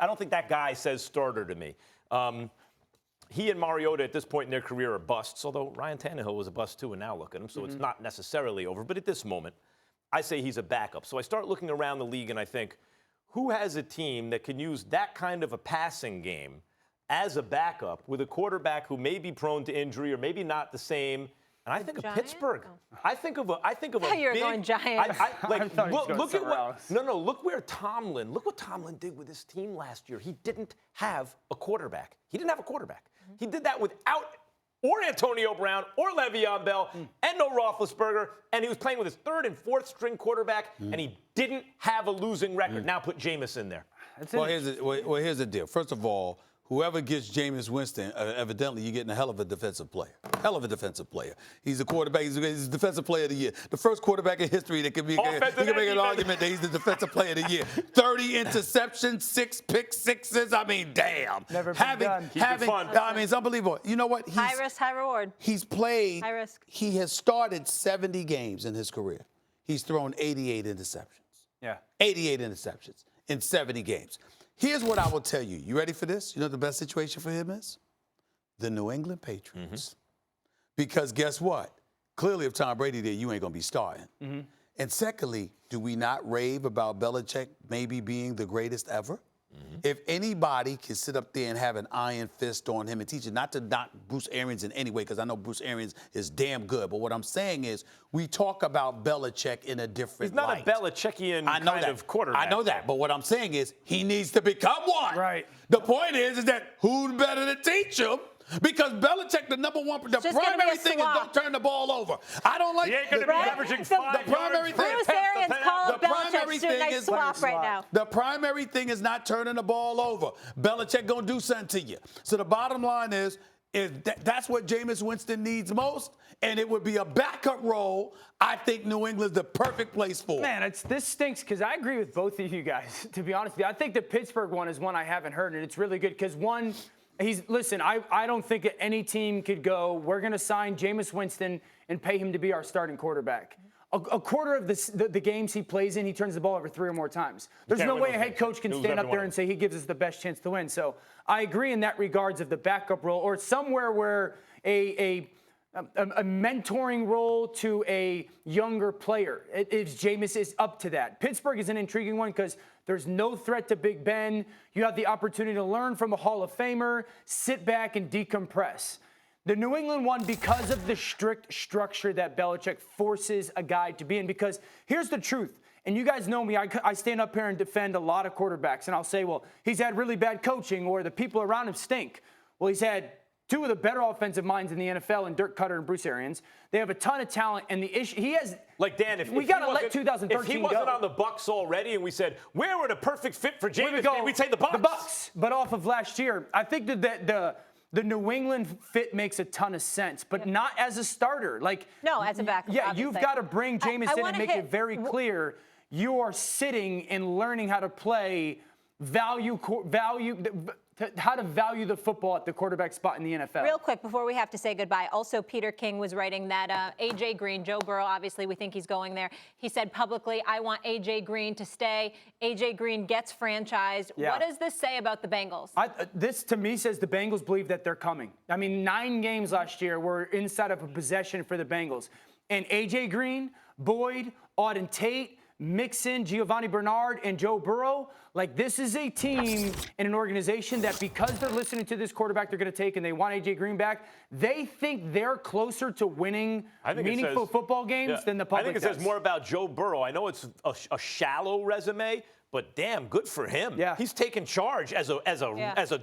I don't think that guy says starter to me. He and Mariota at this point in their career are busts, although Ryan Tannehill was a bust too, and now look at him, so it's not necessarily over. But at this moment, I say he's a backup. So I start looking around the league and I think, who has a team that can use that kind of a passing game as a backup with a quarterback who may be prone to injury or maybe not the same? And I think of Pittsburgh. Oh. I think of a You're big, going Giants. Look where Tomlin. Look what Tomlin did with his team last year. He didn't have a quarterback. He did that without or Antonio Brown or Le'Veon Bell and no Roethlisberger, and he was playing with his third and fourth string quarterback, and he didn't have a losing record. Now put Jameis in there. Well, here's the deal. First of all, whoever gets Jameis Winston, evidently you're getting a hell of a defensive player. He's a quarterback. He's the defensive player of the year. The first quarterback in history that can make an argument that he's the defensive player of the year. 30 interceptions, 6 pick sixes. I mean, damn. Never been done. I mean, it's unbelievable. You know what? High risk, high reward. He's played. High risk. He has started 70 games in his career. He's thrown 88 interceptions. Yeah. 88 interceptions in 70 games. Here's what I will tell you. You ready for this? You know what the best situation for him is? The New England Patriots. Because guess what? Clearly, if Tom Brady there, you ain't going to be starting. And secondly, do we not rave about Belichick maybe being the greatest ever? If anybody can sit up there and have an iron fist on him and teach it, not to knock Bruce Arians in any way, because I know Bruce Arians is damn good, but what I'm saying is we talk about Belichick in a different light. He's not a Belichickian kind of quarterback. I know that, but what I'm saying is he needs to become one. Right. The point is that who's better to teach him? Because Belichick, the primary thing is don't turn the ball over. I don't like. He ain't going to be averaging 5 yards. Bruce Arians called Belichick a nice swap right now. The primary thing is not turning the ball over. Belichick going to do something to you. So the bottom line is that's what Jameis Winston needs most, and it would be a backup role. I think New England's the perfect place for. Man, this stinks because I agree with both of you guys, to be honest with you. I think the Pittsburgh one is one I haven't heard, and it's really good because one – listen, I don't think any team could go, we're going to sign Jameis Winston and pay him to be our starting quarterback. A quarter of the games he plays in, he turns the ball over 3 or more times. There's no way a head coach can stand up there and say he gives us the best chance to win. So I agree in that regards of the backup role or somewhere where a mentoring role to a younger player. If Jameis is up to that. Pittsburgh is an intriguing one because there's no threat to Big Ben. You have the opportunity to learn from a Hall of Famer, sit back and decompress. The New England one, because of the strict structure that Belichick forces a guy to be in, because here's the truth. And you guys know me, I stand up here and defend a lot of quarterbacks, and I'll say, well, he's had really bad coaching or the people around him stink. Well, he's had 2 of the better offensive minds in the NFL in Dirk Cutter and Bruce Arians. They have a ton of talent, and the issue he has. Like Dan, we got to let 2013 If he wasn't on the Bucs already, and we said where were the perfect fit for Jameis, we'd say the Bucs. The Bucs, but off of last year, I think that the New England fit makes a ton of sense, but not as a starter. Like no, as a backup. Yeah, obviously. You've got to bring Jameis in and make it very clear you are sitting and learning how to play how to value the football at the quarterback spot in the NFL. Real quick, before we have to say goodbye, also Peter King was writing that A.J. Green, Joe Burrow, obviously we think he's going there. He said publicly, I want A.J. Green to stay. A.J. Green gets franchised. Yeah. What does this say about the Bengals? This, to me, says the Bengals believe that they're coming. I mean, 9 games last year were inside of a possession for the Bengals. And A.J. Green, Boyd, Auden Tate, Mixon, Giovanni Bernard, and Joe Burrow, like this is a team and an organization that because they're listening to this quarterback they're going to take and they want A.J. Green back, they think they're closer to winning meaningful football games than the public I think it says more about Joe Burrow. I know it's a shallow resume, but damn, good for him. Yeah. He's taking charge as a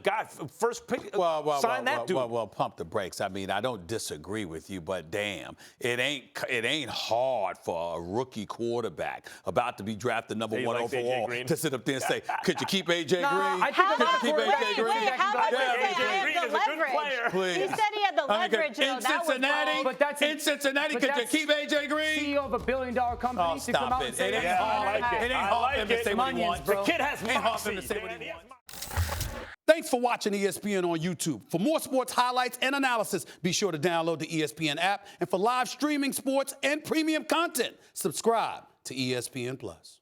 guy, first pick. Sign that dude. Well, pump the brakes. I mean, I don't disagree with you, but damn, it ain't hard for a rookie quarterback about to be drafted number 1 overall to sit up there and say, could you keep A.J. Green? How about A.J. Green? Please. He said he had the leverage. In Cincinnati, could you keep A.J. Green? CEO of a $1 billion company. Oh, stop it. It ain't hard. It ain't hard for him to say what he wants. The kid has moxie. Thanks for watching ESPN on YouTube. For more sports highlights and analysis, be sure to download the ESPN app. And for live streaming sports and premium content, subscribe to ESPN+.